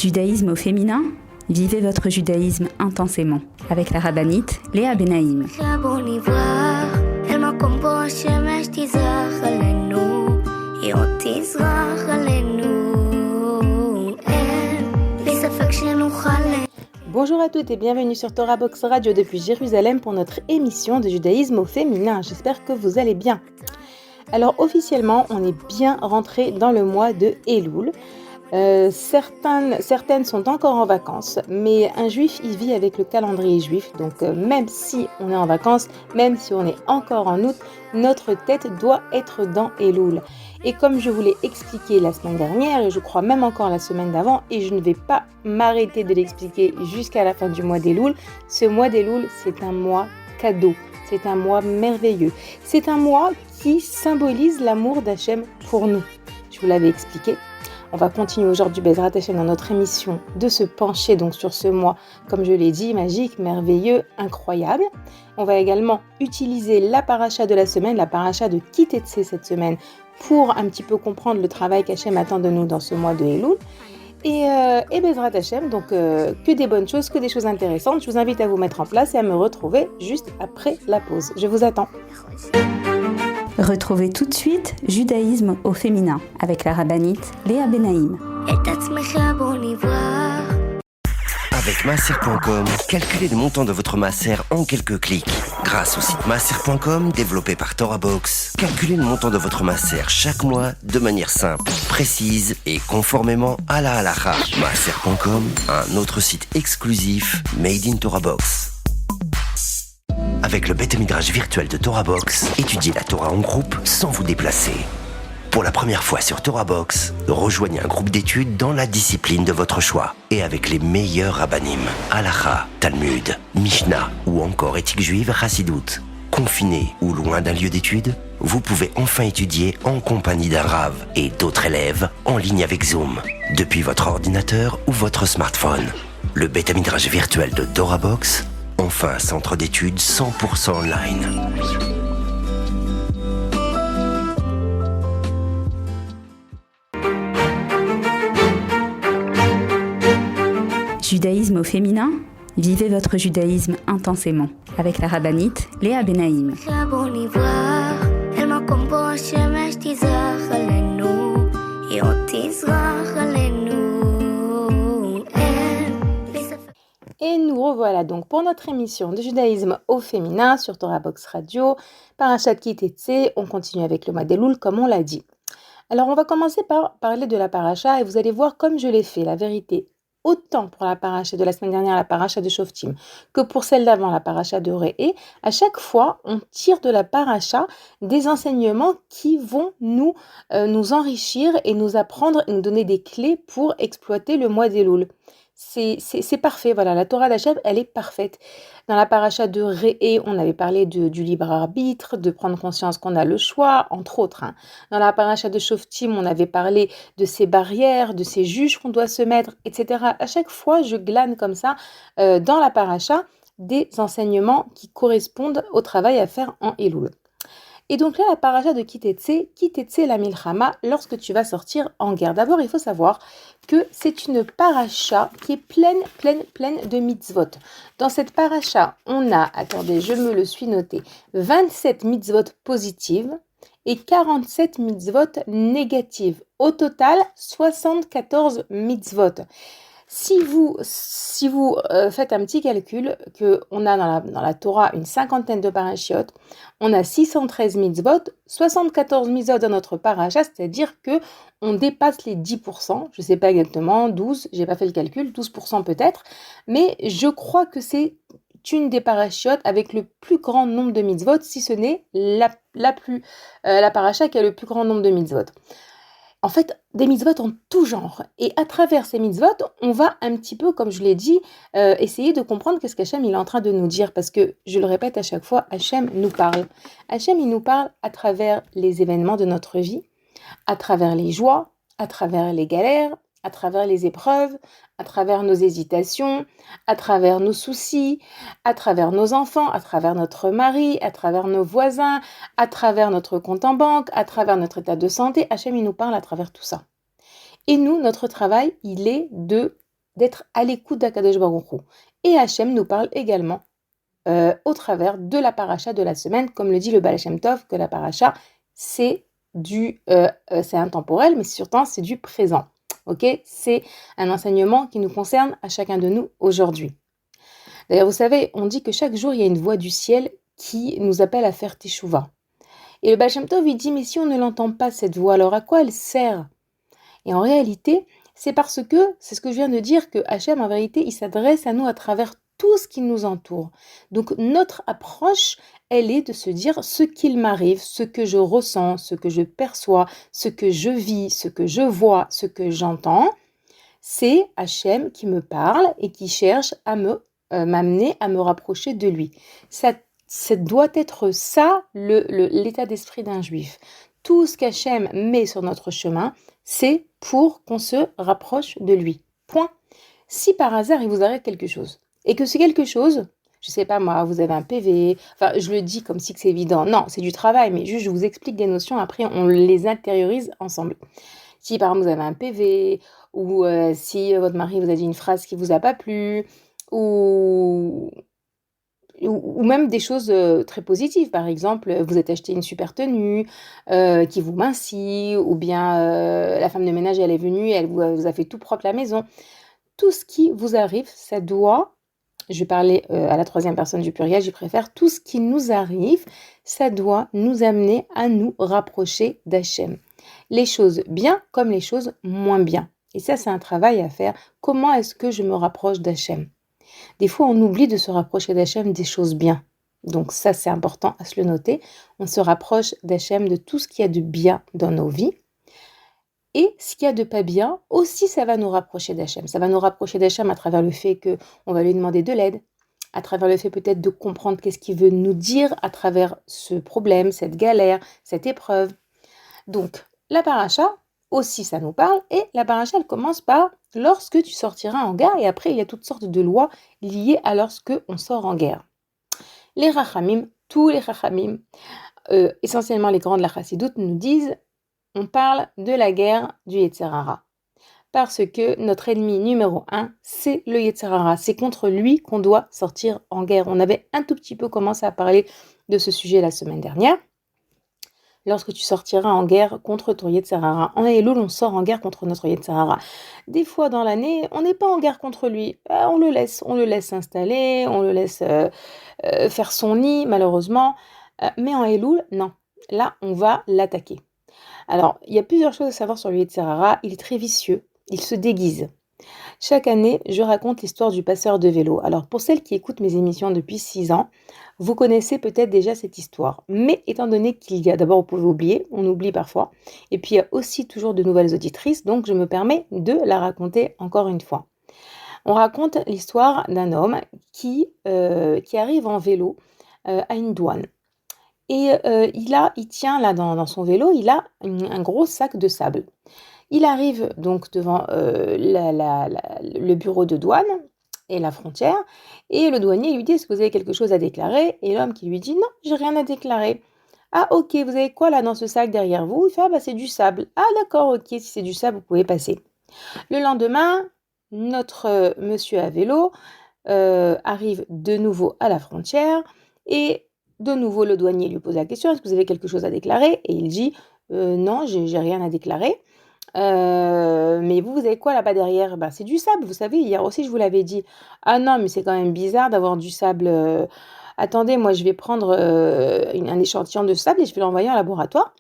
Judaïsme au féminin, vivez votre judaïsme intensément avec la rabbinite Léa Benaïm. Bonjour à toutes et bienvenue sur Torah Box Radio depuis Jérusalem pour notre émission de judaïsme au féminin. J'espère que vous allez bien. Alors officiellement, on est bien rentré dans le mois de Elul. Certaines sont encore en vacances, mais un juif, il vit avec le calendrier juif. Donc même si on est en vacances, même si on est encore en août, notre tête doit être dans Elul. Et comme je vous l'ai expliqué la semaine dernière, et je crois même encore la semaine d'avant, et je ne vais pas m'arrêter de l'expliquer jusqu'à la fin du mois d'Elul, ce mois d'Elul, c'est un mois cadeau. C'est un mois merveilleux. C'est un mois qui symbolise l'amour d'Hachem pour nous. Je vous l'avais expliqué. On va continuer aujourd'hui, Bezrat Hashem, dans notre émission, de se pencher donc sur ce mois, comme je l'ai dit, magique, merveilleux, incroyable. On va également utiliser la paracha de la semaine, la paracha de Ki Tetsé cette semaine, pour un petit peu comprendre le travail qu'Hachem attend de nous dans ce mois de Elul. Et Bezrat Hashem, donc que des bonnes choses, que des choses intéressantes. Je vous invite à vous mettre en place et à me retrouver juste après la pause. Je vous attends. Retrouvez tout de suite Judaïsme au féminin avec la rabbinite Léa Benaïm. Avec Maaser.com, calculez le montant de votre Maaser en quelques clics. Grâce au site Maaser.com, développé par Torah Box, calculez le montant de votre Maaser chaque mois de manière simple, précise et conformément à la halakha. Maaser.com, un autre site exclusif made in Torah Box. Avec le Beth Midrash virtuel de Torah Box, étudiez la Torah en groupe sans vous déplacer. Pour la première fois sur Torah Box, rejoignez un groupe d'études dans la discipline de votre choix et avec les meilleurs rabbanim, halakha, Talmud, Mishnah ou encore éthique juive, Chassidut. Confiné ou loin d'un lieu d'études, vous pouvez enfin étudier en compagnie d'un rav et d'autres élèves en ligne avec Zoom, depuis votre ordinateur ou votre smartphone. Le Beth Midrash virtuel de Torah Box, enfin un centre d'études 100% online. Judaïsme au féminin, vivez votre judaïsme intensément avec la rabbinite Léa Benaïm. Et nous revoilà donc pour notre émission de judaïsme au féminin sur Torah Box Radio. Parashat Ki Tetsé, on continue avec le mois d'Elul comme on l'a dit. Alors on va commencer par parler de la paracha et vous allez voir comme je l'ai fait, la vérité. Autant pour la paracha de la semaine dernière, la paracha de Shoftim, que pour celle d'avant, la paracha de Re'é, à chaque fois, on tire de la paracha des enseignements qui vont nous enrichir et nous apprendre et nous donner des clés pour exploiter le mois d'Elul. C'est parfait, voilà, la Torah d'Hachem, elle est parfaite. Dans la paracha de Re'é, on avait parlé du libre arbitre, de prendre conscience qu'on a le choix, entre autres. Dans la paracha de Shoftim, on avait parlé de ces barrières, de ces juges qu'on doit se mettre, etc. À chaque fois, je glane comme ça, dans la paracha, des enseignements qui correspondent au travail à faire en Elul. Et donc là, la paracha de Ki Tetsé la milchama, lorsque tu vas sortir en guerre. D'abord, il faut savoir que c'est une paracha qui est pleine de mitzvot. Dans cette paracha, on a, attendez, je me le suis noté, 27 mitzvot positives et 47 mitzvot négatives. Au total, 74 mitzvot. Si vous faites un petit calcul, qu'on a dans la Torah une cinquantaine de parachiotes, on a 613 mitzvot, 74 mitzvot dans notre paracha, c'est-à-dire que on dépasse les 10%, je ne sais pas exactement, 12, j'ai pas fait le calcul, 12% peut-être, mais je crois que c'est une des parachiotes avec le plus grand nombre de mitzvot, si ce n'est la paracha qui a le plus grand nombre de mitzvot. En fait, des mitzvot en tout genre. Et à travers ces mitzvot, on va un petit peu, comme je l'ai dit, essayer de comprendre qu'est-ce qu'Hachem il est en train de nous dire. Parce que, je le répète à chaque fois, Hachem nous parle. Hachem, il nous parle à travers les événements de notre vie, à travers les joies, à travers les galères, à travers les épreuves, à travers nos hésitations, à travers nos soucis, à travers nos enfants, à travers notre mari, à travers nos voisins, à travers notre compte en banque, à travers notre état de santé. Hachem, il nous parle à travers tout ça. Et nous, notre travail, il est de d'être à l'écoute d'Akadosh Baruch Hu. Et Hachem nous parle également au travers de la paracha de la semaine, comme le dit le Baal Shem Tov, que la paracha, c'est intemporel, mais surtout c'est du présent. Ok, c'est un enseignement qui nous concerne à chacun de nous aujourd'hui. D'ailleurs, vous savez, on dit que chaque jour, il y a une voix du ciel qui nous appelle à faire teshuva. Et le Baal Shem Tov, il dit, mais si on ne l'entend pas, cette voix, alors à quoi elle sert? Et en réalité, c'est parce que, c'est ce que je viens de dire, que Hachem, en vérité, il s'adresse à nous à travers tout ce qui nous entoure. Donc, notre approche, elle est de se dire ce qu'il m'arrive, ce que je ressens, ce que je perçois, ce que je vis, ce que je vois, ce que j'entends. C'est Hachem qui me parle et qui cherche à m'amener à me rapprocher de lui. Ça doit être ça, l'état d'esprit d'un juif. Tout ce qu'Hachem met sur notre chemin, c'est pour qu'on se rapproche de lui. Point. Si par hasard il vous arrive quelque chose, et que c'est quelque chose, je sais pas moi, vous avez un PV, enfin je le dis comme si c'est évident, non, c'est du travail, mais juste je vous explique des notions, après on les intériorise ensemble. Si par exemple vous avez un PV, ou si votre mari vous a dit une phrase qui vous a pas plu, ou même des choses très positives. Par exemple, vous êtes acheté une super tenue qui vous mincit, ou bien la femme de ménage, elle est venue, elle vous a fait tout propre la maison. Tout ce qui vous arrive, ça doit, je vais parler à la troisième personne du pluriel, j'y préfère, tout ce qui nous arrive, ça doit nous amener à nous rapprocher d'Hachem. Les choses bien comme les choses moins bien. Et ça, c'est un travail à faire. Comment est-ce que je me rapproche d'Hachem ? Des fois, on oublie de se rapprocher d'Hachem des choses bien. Donc ça, c'est important à se le noter. On se rapproche d'Hachem de tout ce qu'il y a de bien dans nos vies. Et ce qu'il y a de pas bien, aussi, ça va nous rapprocher d'Hachem. Ça va nous rapprocher d'Hachem à travers le fait qu'on va lui demander de l'aide, à travers le fait peut-être de comprendre qu'est-ce qu'il veut nous dire à travers ce problème, cette galère, cette épreuve. Donc, la paracha, aussi ça nous parle, et la paracha, elle commence par « lorsque tu sortiras en guerre », et après il y a toutes sortes de lois liées à lorsque on sort en guerre. Les rachamim, tous les rachamim, essentiellement les grands de la chassidoute, nous disent, on parle de la guerre du Yetzer Hara. Parce que notre ennemi numéro 1, c'est le Yetzer Hara. C'est contre lui qu'on doit sortir en guerre. On avait un tout petit peu commencé à parler de ce sujet la semaine dernière. Lorsque tu sortiras en guerre contre ton Yetzer Hara. En Elul, on sort en guerre contre notre Yetzer Hara. Des fois dans l'année, on n'est pas en guerre contre lui. On le laisse s'installer, on le laisse faire son nid, malheureusement. Mais en Elul, non. Là, on va l'attaquer. Alors, il y a plusieurs choses à savoir sur le Yetzer Hara. Il est très vicieux, il se déguise. Chaque année, je raconte l'histoire du passeur de vélo. Alors, pour celles qui écoutent mes émissions depuis 6 ans, vous connaissez peut-être déjà cette histoire. Mais étant donné qu'il y a, d'abord, vous pouvez oublier, on oublie parfois. Et puis, il y a aussi toujours de nouvelles auditrices, donc je me permets de la raconter encore une fois. On raconte l'histoire d'un homme qui arrive en vélo à une douane. Et il tient là dans son vélo, il a un gros sac de sable. Il arrive donc devant le bureau de douane et la frontière, et le douanier lui dit « Est-ce que vous avez quelque chose à déclarer ?» Et l'homme qui lui dit « Non, j'ai rien à déclarer. »« Ah ok, vous avez quoi là dans ce sac derrière vous ?» Il fait « Ah bah c'est du sable. »« Ah d'accord, ok, si c'est du sable, vous pouvez passer. » Le lendemain, notre monsieur à vélo arrive de nouveau à la frontière, et de nouveau le douanier lui pose la question « Est-ce que vous avez quelque chose à déclarer ?» Et il dit « Non, j'ai rien à déclarer. » Mais vous avez quoi là-bas derrière? Ben, c'est du sable, vous savez, hier aussi je vous l'avais dit. Ah non, mais c'est quand même bizarre d'avoir du sable. Attendez, moi je vais prendre un échantillon de sable et je vais l'envoyer en laboratoire.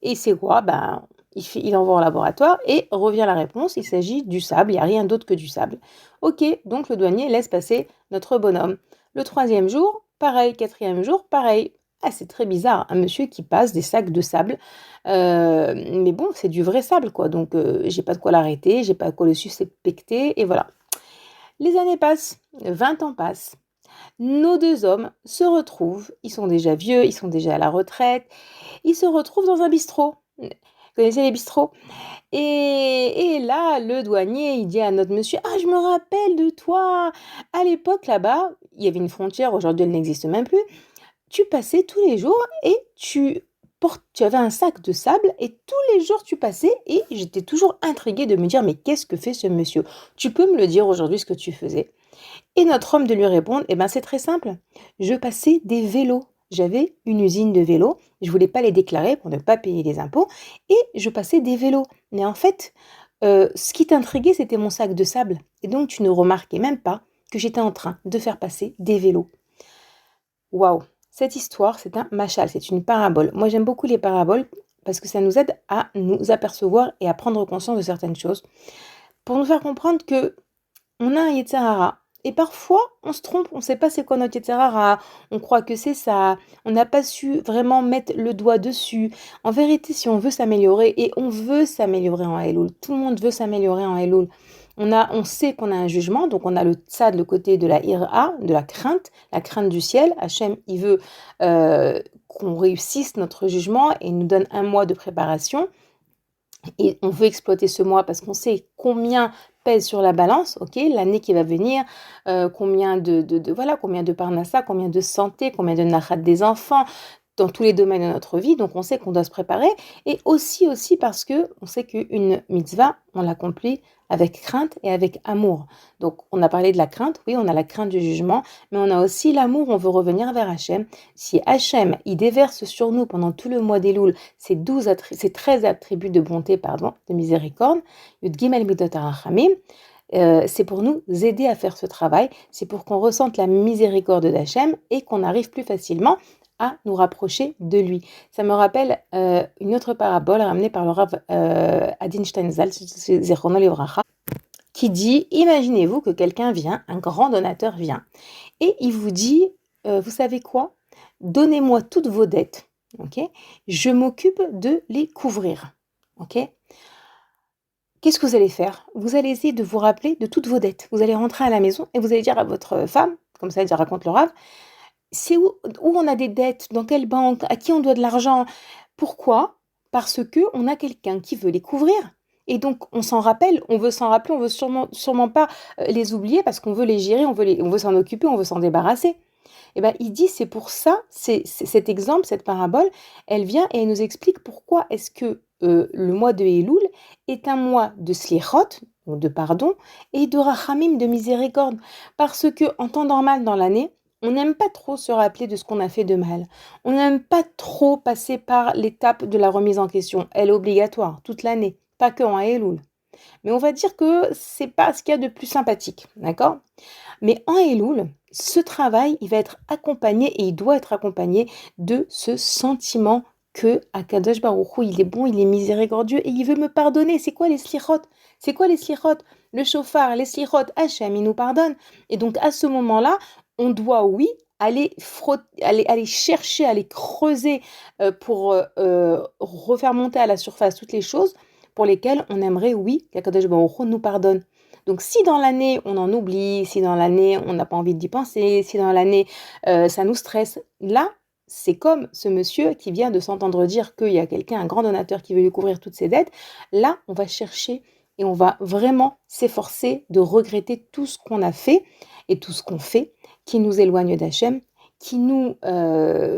Et c'est quoi? Ben, il envoie en laboratoire et revient la réponse, il s'agit du sable, il n'y a rien d'autre que du sable. Ok, donc le douanier laisse passer notre bonhomme. Le 3e jour, pareil, 4e jour, pareil. Ah, c'est très bizarre, un monsieur qui passe des sacs de sable. Mais bon, c'est du vrai sable, quoi. Donc, j'ai pas de quoi l'arrêter, j'ai pas de quoi le suspecter, et voilà. Les années passent, 20 ans passent. Nos 2 hommes se retrouvent, ils sont déjà vieux, ils sont déjà à la retraite, ils se retrouvent dans un bistrot. Vous connaissez les bistrots? Et là, le douanier, il dit à notre monsieur, « Ah, je me rappelle de toi. À l'époque, là-bas, il y avait une frontière, aujourd'hui elle n'existe même plus. Tu passais tous les jours et tu tu avais un sac de sable et tous les jours tu passais et j'étais toujours intriguée de me dire mais qu'est-ce que fait ce monsieur? Tu peux me le dire aujourd'hui ce que tu faisais? Et notre homme de lui répondre, eh ben c'est très simple. Je passais des vélos. J'avais une usine de vélos. Je voulais pas les déclarer pour ne pas payer les impôts et je passais des vélos. Mais en fait, ce qui t'intriguait, c'était mon sac de sable. Et donc tu ne remarquais même pas que j'étais en train de faire passer des vélos. Waouh! Cette histoire, c'est un machal, c'est une parabole. Moi, j'aime beaucoup les paraboles parce que ça nous aide à nous apercevoir et à prendre conscience de certaines choses pour nous faire comprendre que on a un Yetzer Hara. Et parfois, on se trompe, on ne sait pas c'est quoi notre Yetzer Hara, on croit que c'est ça, on n'a pas su vraiment mettre le doigt dessus. En vérité, si on veut s'améliorer, et on veut s'améliorer en Elul, tout le monde veut s'améliorer en Elul, on sait qu'on a un jugement, donc on a le tzad, le côté de la ira, de la crainte du ciel. Hachem, il veut qu'on réussisse notre jugement et il nous donne un mois de préparation. Et on veut exploiter ce mois parce qu'on sait combien pèse sur la balance, ok, l'année qui va venir, combien combien de parnassa, combien de santé, combien de nachat des enfants, dans tous les domaines de notre vie. Donc on sait qu'on doit se préparer et aussi parce que on sait qu'une mitzvah, on l'accomplit avec crainte et avec amour. Donc on a parlé de la crainte, oui, on a la crainte du jugement, mais on a aussi l'amour, on veut revenir vers Hachem. Si Hachem, il déverse sur nous pendant tout le mois d'Elul ces 13 attributs de bonté, de miséricorde, Yud Gimel Midot HaRachamim, c'est pour nous aider à faire ce travail, c'est pour qu'on ressente la miséricorde d'Hachem et qu'on arrive plus facilement à nous rapprocher de lui. Ça me rappelle une autre parabole ramenée par le Rav Adin Steinzal, Zichrono Livracha, qui dit, imaginez-vous que quelqu'un vient, un grand donateur vient, et il vous dit, vous savez quoi? Donnez-moi toutes vos dettes, ok? Je m'occupe de les couvrir, ok? Qu'est-ce que vous allez faire? Vous allez essayer de vous rappeler de toutes vos dettes. Vous allez rentrer à la maison et vous allez dire à votre femme, comme ça elle raconte le Rav, c'est où on a des dettes, dans quelle banque, à qui on doit de l'argent. Pourquoi? Parce que on a quelqu'un qui veut les couvrir. Et donc, on s'en rappelle, on veut s'en rappeler, on veut sûrement pas les oublier parce qu'on veut les gérer, on veut s'en occuper, on veut s'en débarrasser. Et ben, il dit, c'est pour ça, c'est cet exemple, cette parabole, elle vient et elle nous explique pourquoi est-ce que le mois de Elul est un mois de slichot, donc de pardon, et de rachamim, de miséricorde. Parce que en temps normal dans l'année, on n'aime pas trop se rappeler de ce qu'on a fait de mal. On n'aime pas trop passer par l'étape de la remise en question. Elle est obligatoire toute l'année, pas que en Elul. Mais on va dire que c'est pas ce qu'il y a de plus sympathique, d'accord? Mais en Elul, ce travail, il va être accompagné et il doit être accompagné de ce sentiment que Akadosh Baruch Hu, il est bon, il est miséricordieux et il veut me pardonner. C'est quoi les slichot? C'est quoi les slichot? Le shofar, les slichot, Hachem, il nous pardonne. Et donc à ce moment-là, on doit, oui, aller chercher, aller creuser pour refaire monter à la surface toutes les choses pour lesquelles on aimerait, oui, qu'Akadosh Baruch Hu nous pardonne. Donc si dans l'année on en oublie, si dans l'année on n'a pas envie d'y penser, si dans l'année ça nous stresse, là c'est comme ce monsieur qui vient de s'entendre dire qu'il y a quelqu'un, un grand donateur qui veut lui couvrir toutes ses dettes. Là on va chercher et on va vraiment s'efforcer de regretter tout ce qu'on a fait et tout ce qu'on fait qui nous éloigne d'Hachem, qui nous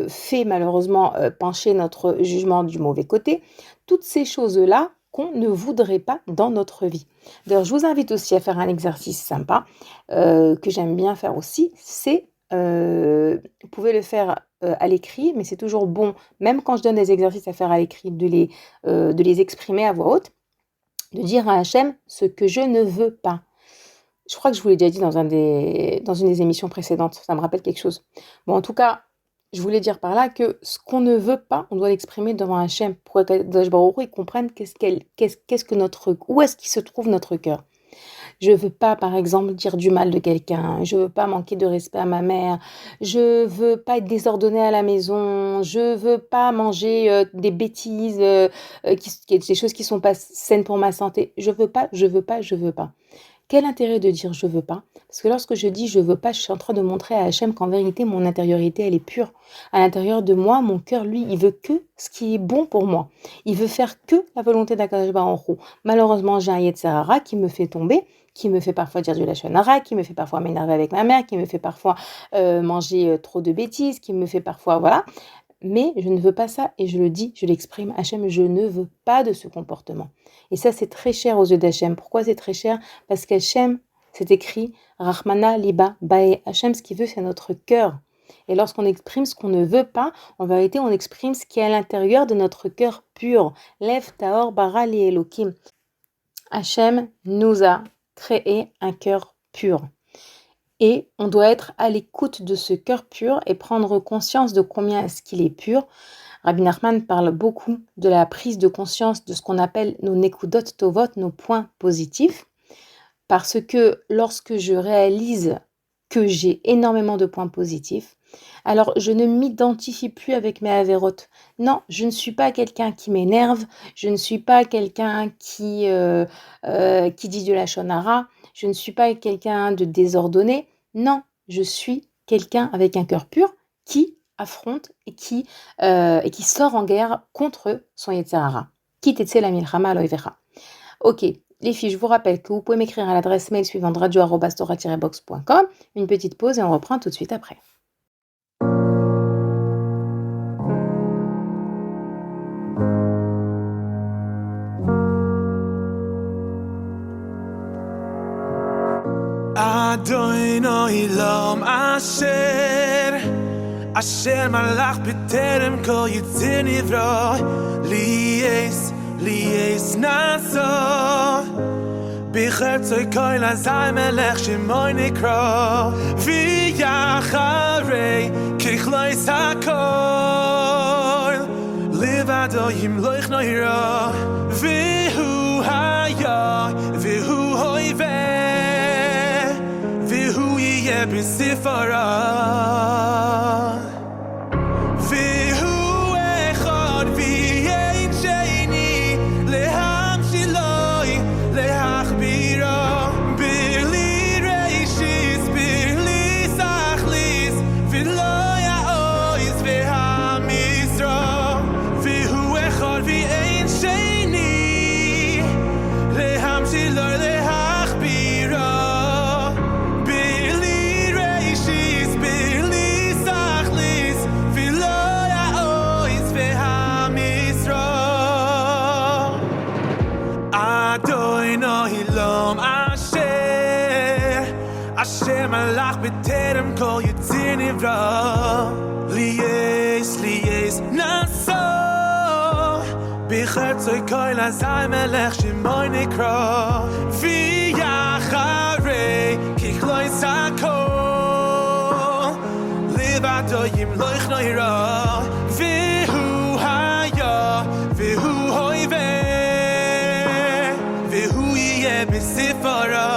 fait malheureusement pencher notre jugement du mauvais côté. Toutes ces choses-là qu'on ne voudrait pas dans notre vie. D'ailleurs, je vous invite aussi à faire un exercice sympa que j'aime bien faire aussi. C'est, vous pouvez le faire à l'écrit, mais c'est toujours bon, même quand je donne des exercices à faire à l'écrit, de les exprimer à voix haute, de dire à Hachem ce que je ne veux pas. Je crois que je vous l'ai déjà dit dans une des émissions précédentes, ça me rappelle quelque chose. Bon, en tout cas, je voulais dire par là que ce qu'on ne veut pas, on doit l'exprimer devant Hachem pour que Kadosh Baruch Hu comprenne où est-ce qu'il se trouve notre cœur. Je veux pas, par exemple, dire du mal de quelqu'un. Je veux pas manquer de respect à ma mère. Je veux pas être désordonnée à la maison. Je veux pas manger des bêtises, des choses qui sont pas saines pour ma santé. Je veux pas. Quel intérêt de dire je veux pas? Parce que lorsque je dis je veux pas, je suis en train de montrer à Hachem qu'en vérité, mon intériorité, elle est pure. À l'intérieur de moi, mon cœur, lui, il veut que ce qui est bon pour moi. Il veut faire que la volonté d'Akadosh Baruch Hu. Malheureusement, j'ai un Yetzer Hara qui me fait tomber, qui me fait parfois dire du Lachon Hara, qui me fait parfois m'énerver avec ma mère, qui me fait parfois manger trop de bêtises, qui me fait parfois, voilà. mais je ne veux pas ça et je le dis, je l'exprime. Hachem, je ne veux pas de ce comportement. Et ça, c'est très cher aux yeux d'Hachem. Pourquoi c'est très cher? Parce qu'Hachem, c'est écrit Rahmana Liba Bae. Hachem, ce qu'il veut, c'est notre cœur. Et lorsqu'on exprime ce qu'on ne veut pas, en vérité, on exprime ce qui est à l'intérieur de notre cœur pur. Lev Taor Bara Li Elokim. Hachem nous a créé un cœur pur. Et on doit être à l'écoute de ce cœur pur et prendre conscience de combien est-ce qu'il est pur. Rabbi Nachman parle beaucoup de la prise de conscience de ce qu'on appelle nos nekudot tovot, nos points positifs. Parce que lorsque je réalise que j'ai énormément de points positifs, alors je ne m'identifie plus avec mes avérotes. Non, je ne suis pas quelqu'un qui m'énerve, je ne suis pas quelqu'un qui dit de la shonara, je ne suis pas quelqu'un de désordonné. Non, je suis quelqu'un avec un cœur pur qui affronte et qui sort en guerre contre son Yetzer Hara. Ki tetzeh la milchama lo ivecha. Ok. Les filles, je vous rappelle que vous pouvez m'écrire à l'adresse mail suivante radio@torah-box.com. Une petite pause et on reprend tout de suite après. Adonai Olam Asher malach b'terem kol yitzir nivra Lies naso B'chertzoi kol azay melech shemoy nikra V'yacharei kichlois hakol Livado yimloich noira V'hu haya V'hu hoiveh V'hu yiyeh b'sifara malach b'terem kol yitzir nivra Lies naso B'chertzoi kol azay melech shemoy nikra V'yacharei kichlois hakol Livado yimloich noira V'hu haya V'hu hoiveh V'hu yiyeh b'sifara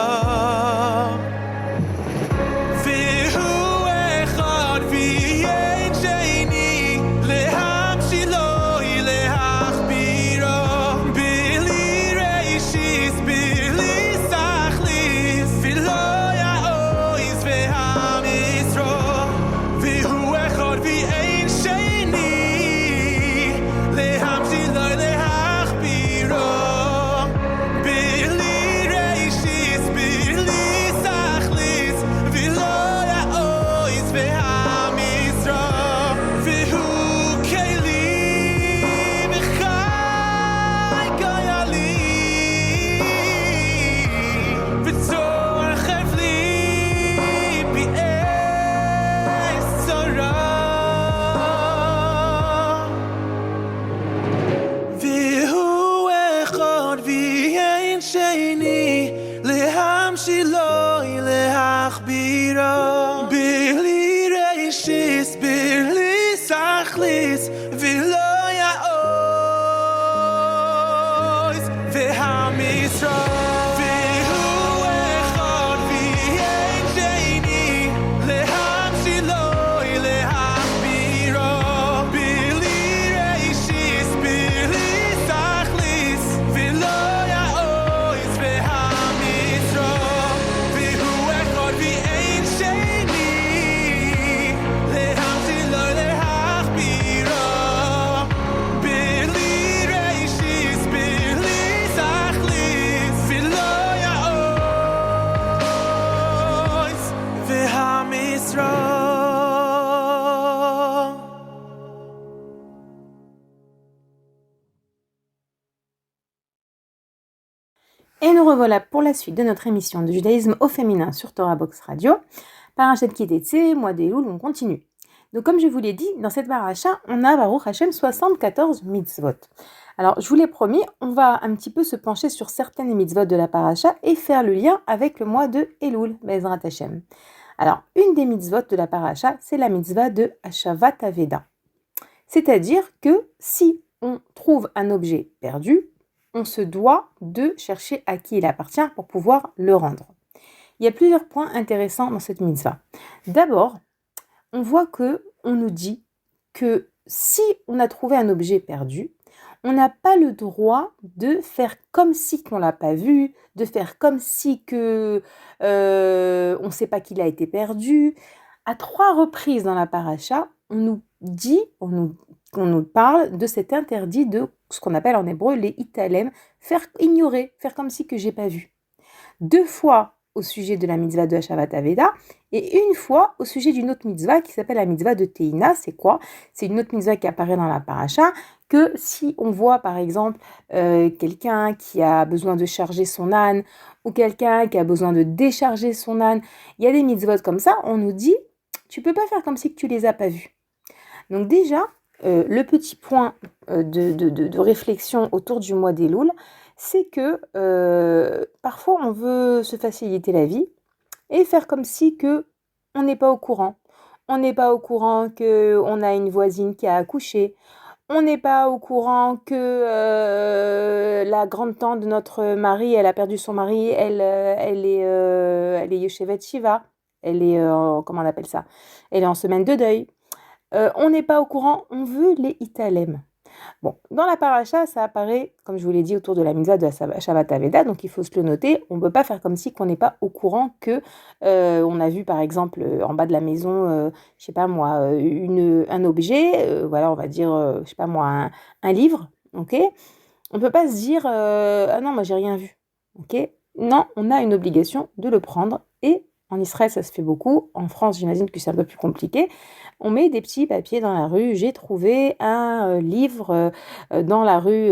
Et nous revoilà pour la suite de notre émission de judaïsme au féminin sur Torah Box Radio. Parachat Ki Teitzei, mois d'Elul, on continue. Donc comme je vous l'ai dit, dans cette paracha, on a Baruch Hashem 74 mitzvot. Alors je vous l'ai promis, on va un petit peu se pencher sur certaines mitzvot de la paracha et faire le lien avec le mois de Elul, Bezrat Hashem. Alors une des mitzvot de la paracha, c'est la mitzvah de Hashavat Aveda. C'est-à-dire que si on trouve un objet perdu, on se doit de chercher à qui il appartient pour pouvoir le rendre. Il y a plusieurs points intéressants dans cette mitzvah. D'abord, on voit on nous dit que si on a trouvé un objet perdu, on n'a pas le droit de faire comme si on l'a pas vu, de faire comme si on ne sait pas qu'il a été perdu. À 3 reprises dans la paracha, on nous parle de cet interdit de ce qu'on appelle en hébreu les italem, faire ignorer, faire comme si que j'ai pas vu. 2 fois au sujet de la mitzvah de Hashavat Aveda et 1 fois au sujet d'une autre mitzvah qui s'appelle la mitzvah de Teina. C'est quoi? C'est une autre mitzvah qui apparaît dans la paracha que si on voit par exemple quelqu'un qui a besoin de charger son âne ou quelqu'un qui a besoin de décharger son âne, il y a des mitzvot comme ça, on nous dit tu peux pas faire comme si que tu les as pas vus. Donc déjà, le petit point de réflexion autour du mois d'Elul, c'est que parfois on veut se faciliter la vie et faire comme si que on n'est pas au courant. On n'est pas au courant qu'on a une voisine qui a accouché. On n'est pas au courant que la grande-tante de notre mari, elle a perdu son mari, elle est Yeshevet Shiva. Elle est, comment on appelle ça? Elle est en semaine de deuil. On n'est pas au courant, on veut les italem. Bon, dans la paracha, ça apparaît, comme je vous l'ai dit, autour de la mitzvah de Shabbat Aveda, donc il faut se le noter. On ne peut pas faire comme si qu'on n'est pas au courant que on a vu, par exemple, en bas de la maison, je sais pas moi, un objet, voilà, on va dire, je sais pas moi, un livre, ok? On ne peut pas se dire, ah non, moi j'ai rien vu, ok? Non, on a une obligation de le prendre et en Israël, ça se fait beaucoup. En France, j'imagine que c'est un peu plus compliqué. On met des petits papiers dans la rue. J'ai trouvé un livre dans la rue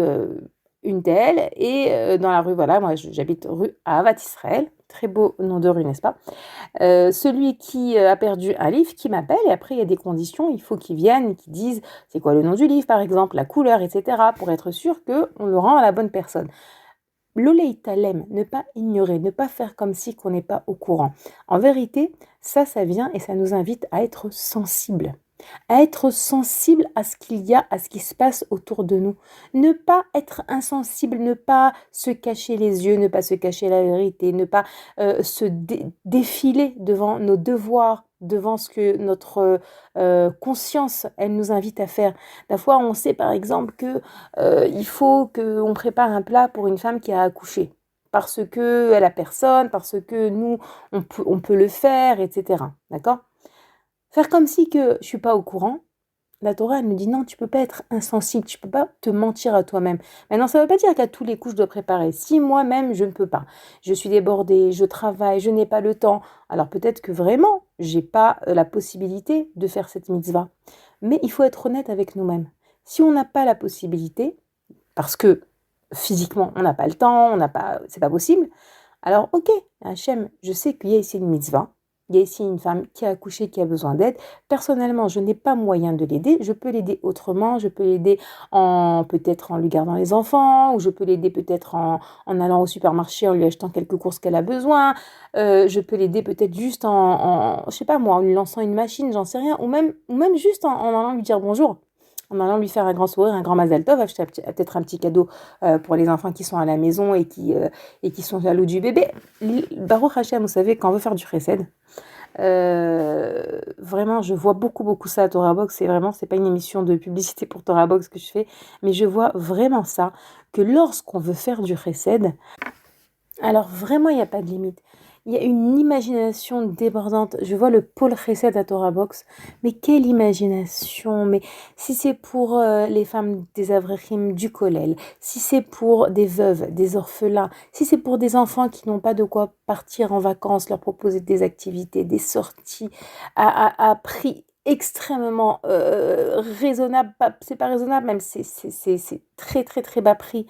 une telle. Et dans la rue, voilà, moi j'habite rue Ahavat Israël. Très beau nom de rue, n'est-ce pas? Celui qui a perdu un livre, qui m'appelle. Et après, il y a des conditions. Il faut qu'il vienne, qu'il dise c'est quoi le nom du livre, par exemple, la couleur, etc. pour être sûr qu'on le rend à la bonne personne. L'oleitalem, ne pas ignorer, ne pas faire comme si qu'on n'est pas au courant. En vérité, ça vient et ça nous invite à être sensibles. À être sensible à ce qu'il y a, à ce qui se passe autour de nous. Ne pas être insensible, ne pas se cacher les yeux, ne pas se cacher la vérité, ne pas se défiler devant nos devoirs, devant ce que notre conscience, elle nous invite à faire. Des fois, on sait par exemple que il faut qu'on prépare un plat pour une femme qui a accouché. Parce que elle a personne, parce que nous, on peut le faire, etc. D'accord? Faire comme si que je suis pas au courant, la Torah, elle nous dit non, tu peux pas être insensible, tu peux pas te mentir à toi-même. Maintenant, ça veut pas dire qu'à tous les coups, je dois préparer. Si moi-même, je ne peux pas, je suis débordée, je travaille, je n'ai pas le temps, alors peut-être que vraiment, j'ai pas la possibilité de faire cette mitzvah. Mais il faut être honnête avec nous-mêmes. Si on n'a pas la possibilité, parce que physiquement, on n'a pas le temps, c'est pas possible, alors ok, Hachem, je sais qu'il y a ici une mitzvah. Il y a ici une femme qui a accouché, qui a besoin d'aide. Personnellement, je n'ai pas moyen de l'aider. Je peux l'aider autrement. Je peux l'aider peut-être en lui gardant les enfants, ou je peux l'aider peut-être en allant au supermarché, en lui achetant quelques courses qu'elle a besoin. Je peux l'aider peut-être juste je sais pas moi, en lui lançant une machine, j'en sais rien, ou même juste en allant lui dire bonjour. En allant lui faire un grand sourire, un grand Mazal Tov, acheter peut-être un petit cadeau pour les enfants qui sont à la maison et qui sont jaloux du bébé. Baruch Hashem, vous savez, quand on veut faire du chesed, vraiment, je vois beaucoup ça à Torah Box. C'est pas une émission de publicité pour Torah Box que je fais, mais je vois vraiment ça, que lorsqu'on veut faire du chesed, alors vraiment, il n'y a pas de limite. Il y a une imagination débordante. Je vois le pôle chesed à Torah Box. Mais quelle imagination! Mais si c'est pour les femmes des Avrechim du Kollel, si c'est pour des veuves, des orphelins, si c'est pour des enfants qui n'ont pas de quoi partir en vacances, leur proposer des activités, des sorties à prix extrêmement raisonnable, c'est pas raisonnable, même c'est très bas prix.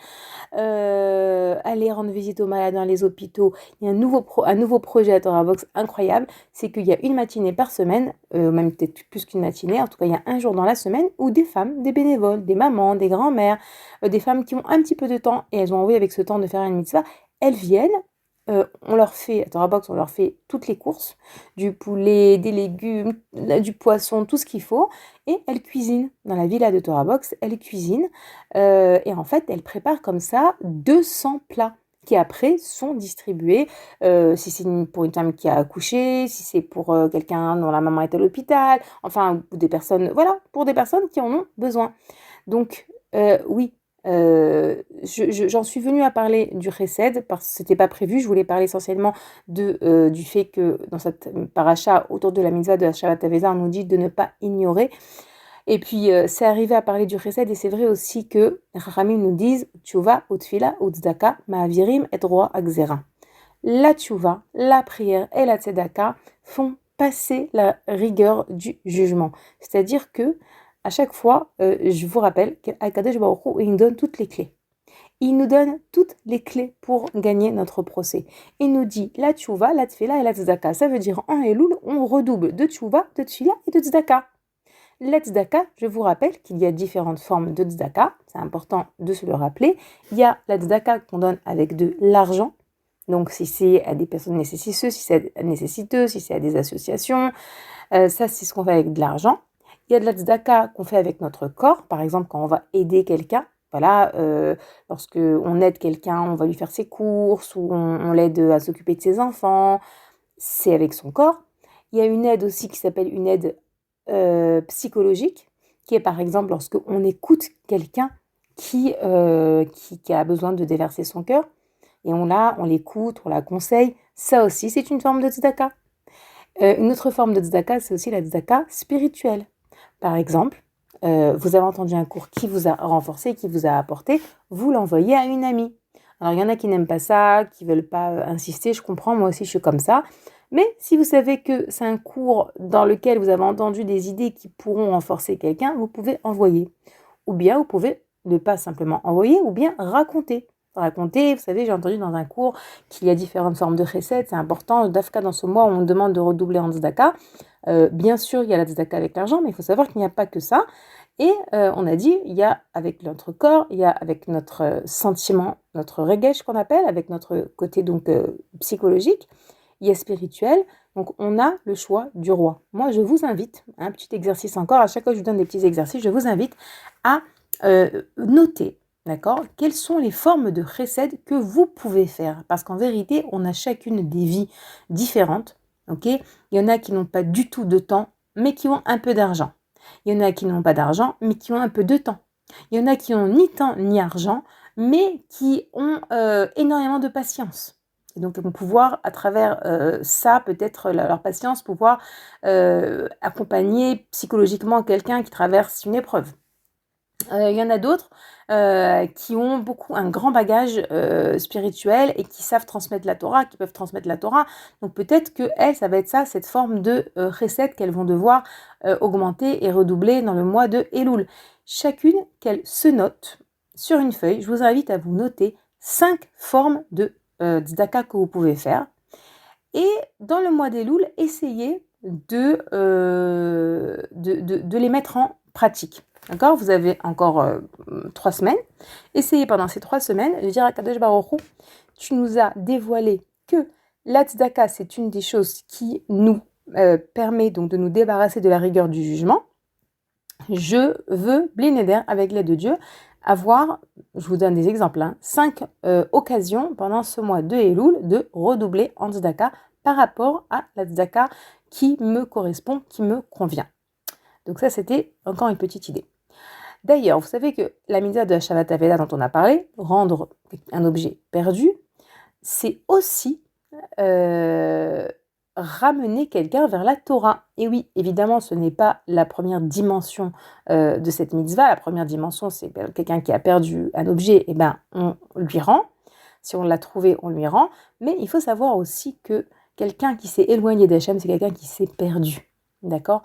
aller rendre visite aux malades dans les hôpitaux. Il y a un nouveau projet à Torah Box incroyable, c'est qu'il y a une matinée par semaine, même peut-être plus qu'une matinée, en tout cas il y a un jour dans la semaine où des femmes, des bénévoles, des mamans, des grands-mères, des femmes qui ont un petit peu de temps et elles ont envie avec ce temps de faire une mitzvah, elles viennent. On leur fait, à Torah Box, on leur fait toutes les courses, du poulet, des légumes, du poisson, tout ce qu'il faut, et elles cuisinent. Dans la villa de Torah Box, elles cuisinent, et en fait, elles préparent comme ça 200 plats qui après sont distribués, si c'est pour une femme qui a accouché, si c'est pour quelqu'un dont la maman est à l'hôpital, enfin, ou des personnes, voilà, pour des personnes qui en ont besoin. Donc, oui. J'en suis venue à parler du Chesed parce que c'était pas prévu. Je voulais parler essentiellement du fait que dans cette paracha autour de la mitzvah de Shabbat Aveda, on nous dit de ne pas ignorer. Et puis c'est arrivé à parler du Chesed et c'est vrai aussi que les Chachamim nous disent Tshuva, Utfila, Utzdaka, Ma'avirim et Roi Agzera. La Tshuva, la prière et la Tzedaka font passer la rigueur du jugement. C'est-à-dire que à chaque fois, je vous rappelle qu'Akadosh Baruch Hu, il nous donne toutes les clés. Il nous donne toutes les clés pour gagner notre procès. Il nous dit la tchouva, la tfila et la tzedaka. Ça veut dire en Elul, on redouble de tchouva, de tfila et de tzedaka. La tzedaka, je vous rappelle qu'il y a différentes formes de tzedaka. C'est important de se le rappeler. Il y a la tzedaka qu'on donne avec de l'argent. Donc si c'est à des personnes nécessiteuses, si c'est à des associations, ça c'est ce qu'on fait avec de l'argent. Il y a de la tzedaka qu'on fait avec notre corps, par exemple quand on va aider quelqu'un. Voilà, lorsque on aide quelqu'un, on va lui faire ses courses ou on l'aide à s'occuper de ses enfants, c'est avec son corps. Il y a une aide aussi qui s'appelle une aide psychologique, qui est par exemple lorsque on écoute quelqu'un qui a besoin de déverser son cœur et on l'écoute, on la conseille. Ça aussi, c'est une forme de tzedaka. Une autre forme de tzedaka, c'est aussi la tzedaka spirituelle. Par exemple, vous avez entendu un cours qui vous a renforcé, qui vous a apporté, vous l'envoyez à une amie. Alors, il y en a qui n'aiment pas ça, qui ne veulent pas insister, je comprends, moi aussi je suis comme ça. Mais si vous savez que c'est un cours dans lequel vous avez entendu des idées qui pourront renforcer quelqu'un, vous pouvez envoyer. Ou bien vous pouvez ne pas simplement envoyer, ou bien raconter. Raconter, vous savez, j'ai entendu dans un cours qu'il y a différentes formes de recettes, c'est important. Dafka, dans ce mois, on demande de redoubler en tzedaka. Bien sûr, il y a la tzedaka avec l'argent, mais il faut savoir qu'il n'y a pas que ça. Et on a dit, il y a avec notre corps, il y a avec notre sentiment, notre regesh qu'on appelle, avec notre côté donc psychologique, il y a spirituel. Donc on a le choix du roi. Moi, je vous invite, un petit exercice encore, à chaque fois que je vous donne des petits exercices, je vous invite à noter. D'accord ? Quelles sont les formes de chesed que vous pouvez faire ? Parce qu'en vérité, on a chacune des vies différentes. Ok ? Il y en a qui n'ont pas du tout de temps, mais qui ont un peu d'argent. Il y en a qui n'ont pas d'argent, mais qui ont un peu de temps. Il y en a qui n'ont ni temps ni argent, mais qui ont énormément de patience. Et donc, ils vont pouvoir, à travers ça, peut-être leur patience, pouvoir accompagner psychologiquement quelqu'un qui traverse une épreuve. Il y en a d'autres qui ont un grand bagage spirituel et qui savent transmettre la Torah, qui peuvent transmettre la Torah. Donc peut-être que elles, ça va être ça, cette forme de recette qu'elles vont devoir augmenter et redoubler dans le mois de Elul. Chacune qu'elles se notent sur une feuille. Je vous invite à vous noter 5 formes de tzedaka que vous pouvez faire. Et dans le mois d'Elul, essayez de les mettre en pratique. D'accord ? Vous avez encore 3 semaines. Essayez pendant ces 3 semaines de dire à Kadosh Baruch Hu, tu nous as dévoilé que la tzedaka, c'est une des choses qui nous permet donc de nous débarrasser de la rigueur du jugement. Je veux, bli neder, avec l'aide de Dieu, avoir, je vous donne des exemples, 5 occasions pendant ce mois de Elul de redoubler en tzedaka par rapport à la tzedaka qui me correspond, qui me convient. Donc ça, c'était encore une petite idée. D'ailleurs, vous savez que la mitzvah de Shabbat Aveda dont on a parlé, rendre un objet perdu, c'est aussi ramener quelqu'un vers la Torah. Et oui, évidemment, ce n'est pas la première dimension de cette mitzvah. La première dimension, c'est quelqu'un qui a perdu un objet, et on lui rend. Si on l'a trouvé, on lui rend. Mais il faut savoir aussi que quelqu'un qui s'est éloigné d'Hachem, c'est quelqu'un qui s'est perdu. D'accord ?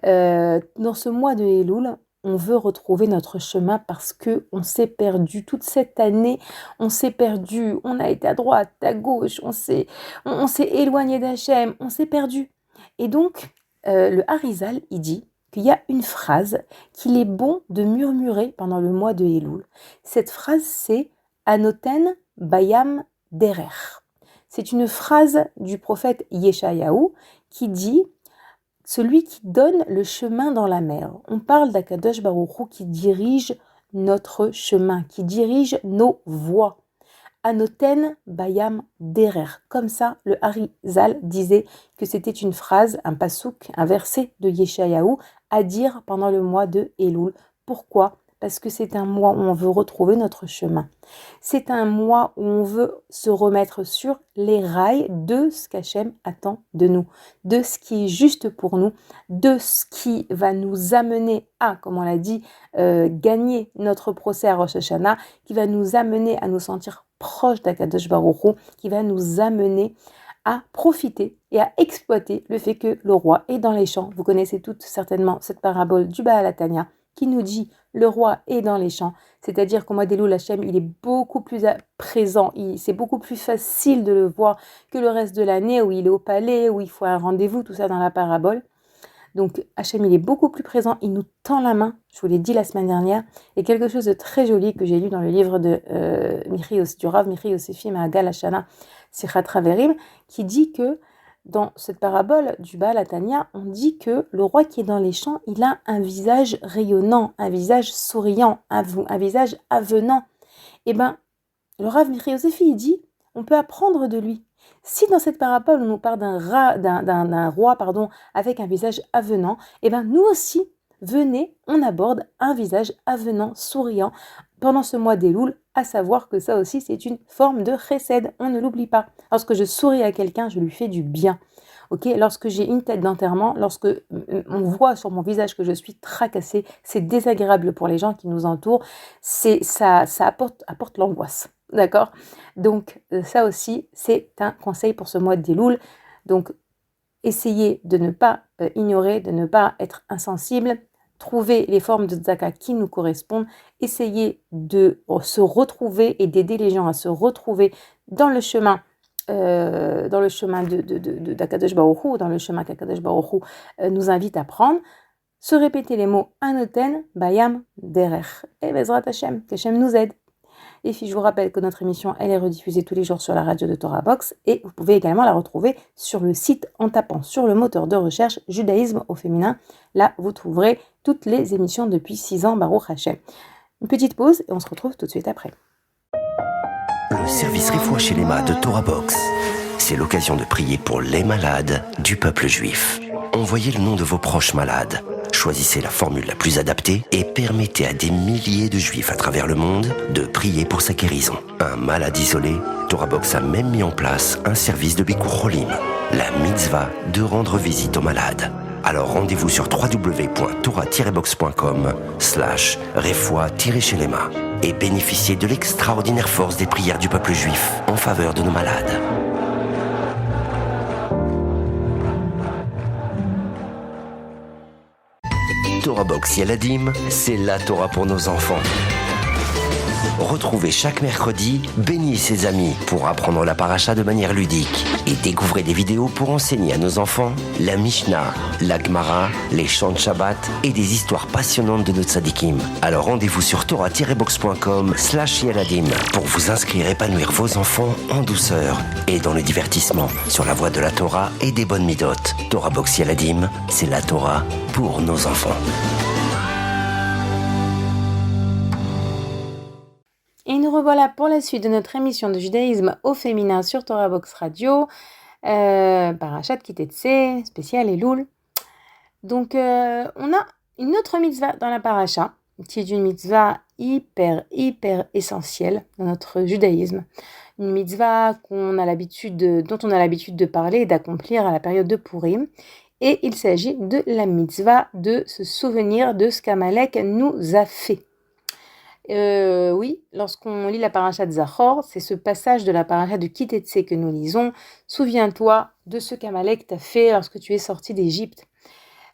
Dans ce mois de Elul, on veut retrouver notre chemin parce que on s'est perdu toute cette année, on s'est perdu, on a été à droite, à gauche, on s'est éloigné d'Hachem, on s'est perdu. Et donc, le Harizal, il dit qu'il y a une phrase qu'il est bon de murmurer pendant le mois de Elul. Cette phrase, c'est Anoten Bayam Derer. C'est une phrase du prophète Yeshayahu qui dit celui qui donne le chemin dans la mer. On parle d'Akadosh Baruch Hu qui dirige notre chemin, qui dirige nos voies. Anoten Bayam Derer. Comme ça, le Harizal disait que c'était une phrase, un pasouk, un verset de Yeshayahu à dire pendant le mois de Elul. Pourquoi ? Parce que c'est un mois où on veut retrouver notre chemin. C'est un mois où on veut se remettre sur les rails de ce qu'Hachem attend de nous, de ce qui est juste pour nous, de ce qui va nous amener à, comme on l'a dit, gagner notre procès à Rosh Hashanah, qui va nous amener à nous sentir proches d'Akadosh Baruch Hu, qui va nous amener à profiter et à exploiter le fait que le roi est dans les champs. Vous connaissez toutes certainement cette parabole du Baal Hatanya qui nous dit le roi est dans les champs, c'est-à-dire qu'au mois d'Elul, Hachem, il est beaucoup plus présent, c'est beaucoup plus facile de le voir que le reste de l'année où il est au palais, où il faut un rendez-vous, tout ça dans la parabole. Donc Hachem, il est beaucoup plus présent, il nous tend la main, je vous l'ai dit la semaine dernière, et quelque chose de très joli que j'ai lu dans le livre de du Rav Michi Yosefi Ma'agal Hashana Sichat Raverim, qui dit que dans cette parabole du Baal Hatanya, on dit que le roi qui est dans les champs, il a un visage rayonnant, un visage souriant, un visage avenant. Et bien, le Rav Michi Yosefi, il dit, on peut apprendre de lui. Si dans cette parabole, on nous parle d'un roi avec un visage avenant, et bien nous aussi, venez, on aborde un visage avenant, souriant, pendant ce mois d'Elul, à savoir que ça aussi, c'est une forme de chesed, on ne l'oublie pas. Lorsque je souris à quelqu'un, je lui fais du bien. Lorsque j'ai une tête d'enterrement, lorsque on voit sur mon visage que je suis tracassée, c'est désagréable pour les gens qui nous entourent, ça apporte l'angoisse. D'accord ? Donc ça aussi, c'est un conseil pour ce mois d'Elul. Donc essayez de ne pas ignorer, de ne pas être insensible, trouver les formes de tzedaka qui nous correspondent, essayez de se retrouver et d'aider les gens à se retrouver dans le chemin d'Akadosh Baruch Hu, dans le chemin qu'Akadosh Baruch Hu nous invite à prendre, se répéter les mots Anoten Bayam Derer. Et Bezrat Hashem, qu'Hashem nous aide. Et puis je vous rappelle que notre émission, elle est rediffusée tous les jours sur la radio de Torah Box et vous pouvez également la retrouver sur le site en tapant sur le moteur de recherche Judaïsme au féminin. Là, vous trouverez toutes les émissions depuis 6 ans, Baruch Hashem. Une petite pause et on se retrouve tout de suite après. Le service Refoua Shelema de Torah Box. C'est l'occasion de prier pour les malades du peuple juif. Envoyez le nom de vos proches malades. Choisissez la formule la plus adaptée et permettez à des milliers de juifs à travers le monde de prier pour sa guérison. Un malade isolé, Torah Box a même mis en place un service de Bikur Cholim, la mitzvah de rendre visite aux malades. Alors rendez-vous sur www.torah-box.com/refoua-shelema et bénéficiez de l'extraordinaire force des prières du peuple juif en faveur de nos malades. Torah Box Yaladim, c'est la Torah pour nos enfants. Retrouvez chaque mercredi Béni et ses amis pour apprendre la paracha de manière ludique et découvrez des vidéos pour enseigner à nos enfants la Mishnah, la Gemara, les chants de Shabbat et des histoires passionnantes de nos tzadikim. Alors rendez-vous sur torah-box.com/Yaladim pour vous inscrire et épanouir vos enfants en douceur et dans le divertissement sur la voie de la Torah et des bonnes midotes. Torah Box Yaladim, c'est la Torah pour nos enfants. Et nous revoilà pour la suite de notre émission de judaïsme au féminin sur Torah Box Radio, Parashat Kitetse, spécial Elul. Donc, on a une autre mitzvah dans la paracha, qui est une mitzvah hyper essentielle dans notre judaïsme. Une mitzvah dont on a l'habitude de parler et d'accomplir à la période de Purim. Et il s'agit de la mitzvah de se souvenir de ce qu'Amalek nous a fait. Oui, lorsqu'on lit la paracha de Zachor, c'est ce passage de la paracha de Kitetse que nous lisons. Souviens-toi de ce qu'Amalek t'a fait lorsque tu es sorti d'Égypte.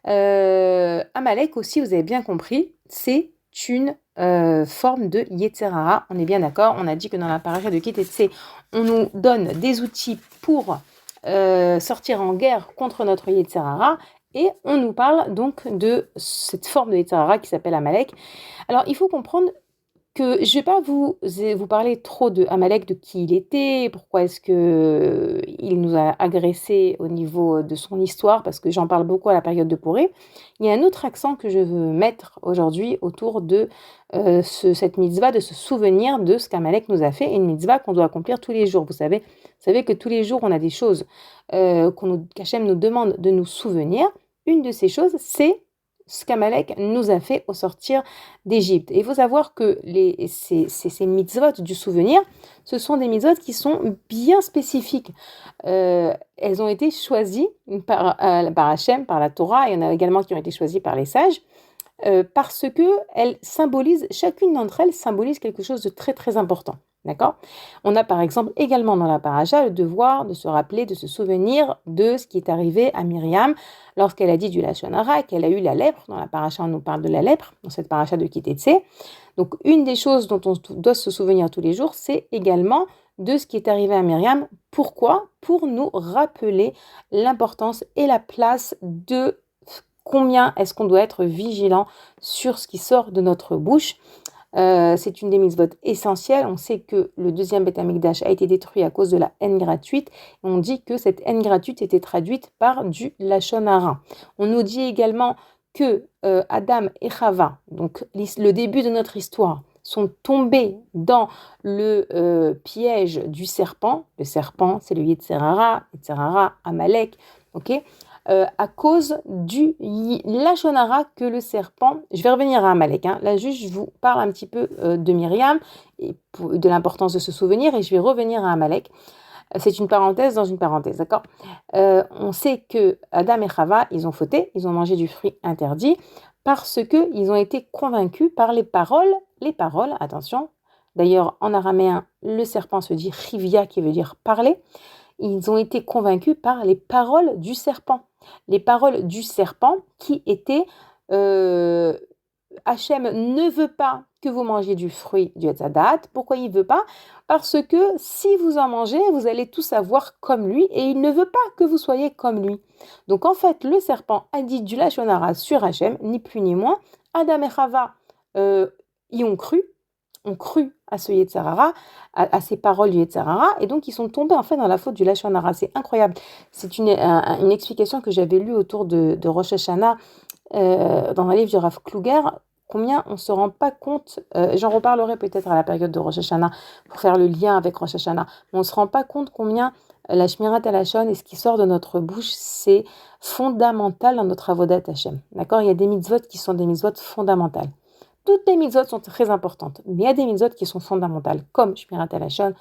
Amalek aussi, vous avez bien compris, c'est une forme de Yetzer Hara. On est bien d'accord, on a dit que dans la paracha de Kitetse, on nous donne des outils pour sortir en guerre contre notre Yetzer Hara, et on nous parle donc de cette forme de Yetzer Hara qui s'appelle Amalek. Alors, il faut comprendre que je vais pas vous parler trop de Amalek, de qui il était, pourquoi est-ce que il nous a agressés au niveau de son histoire, parce que j'en parle beaucoup à la période de Pourri. Il y a un autre accent que je veux mettre aujourd'hui autour de cette mitzvah, de se souvenir de ce qu'Amalek nous a fait, et une mitzvah qu'on doit accomplir tous les jours. Vous savez que tous les jours, on a des choses qu'Hachem nous demande de nous souvenir. Une de ces choses, c'est ce qu'Amalek nous a fait au sortir d'Égypte. Et il faut savoir que ces mitzvot du souvenir, ce sont des mitzvot qui sont bien spécifiques. Elles ont été choisies par Hachem, par la Torah, et il y en a également qui ont été choisies par les sages, parce que chacune d'entre elles symbolise quelque chose de très très important. D'accord ? On a par exemple également dans la paracha le devoir de se rappeler, de se souvenir de ce qui est arrivé à Myriam lorsqu'elle a dit du Lashon Hara, qu'elle a eu la lèpre. Dans la paracha, on nous parle de la lèpre, dans cette paracha de Kitetse. Donc une des choses dont on doit se souvenir tous les jours, c'est également de ce qui est arrivé à Myriam. Pourquoi ? Pour nous rappeler l'importance et la place de combien est-ce qu'on doit être vigilant sur ce qui sort de notre bouche. C'est une des mitzvot essentielles. On sait que le deuxième Beth Amikdash a été détruit à cause de la haine gratuite. On dit que cette haine gratuite était traduite par du Lashon Hara. On nous dit également que Adam et Chava, donc le début de notre histoire, sont tombés dans le piège du serpent. Le serpent, c'est le Yetzer Hara, Amalek, ok ? À cause du Lashon Hara que le serpent... Je vais revenir à Amalek. Là, juste, je vous parle un petit peu de Myriam et de l'importance de se souvenir, et je vais revenir à Amalek. C'est une parenthèse dans une parenthèse, d'accord ? On sait que Adam et Chava, ils ont fauté, ils ont mangé du fruit interdit parce qu'ils ont été convaincus par les paroles, attention. D'ailleurs, en araméen, le serpent se dit chivia, qui veut dire parler. Ils ont été convaincus par les paroles du serpent. Les paroles du serpent qui étaient Hachem ne veut pas que vous mangiez du fruit du Etz Hadat. Pourquoi il ne veut pas ? Parce que si vous en mangez, vous allez tous avoir comme lui, et il ne veut pas que vous soyez comme lui. Donc en fait, le serpent a dit du Lashon Hara sur Hachem, ni plus ni moins. Adam et Chava y ont cru à ce Yetzer Hara, à ces paroles du Yetzer Hara, et donc ils sont tombés en fait dans la faute du Lashon Hara. C'est incroyable. C'est une explication que j'avais lue autour de Rosh Hashanah dans un livre de Rav Kluger. Combien on ne se rend pas compte, j'en reparlerai peut-être à la période de Rosh Hashanah pour faire le lien avec Rosh Hashanah, mais on ne se rend pas compte combien la Shmirat HaLashon et ce qui sort de notre bouche, c'est fondamental dans notre avodat Hashem. D'accord ? Il y a des mitzvot qui sont des mitzvot fondamentales. Toutes les mitzvot sont très importantes, mais il y a des mitzvot qui sont fondamentales, comme Shmirat HaLashon,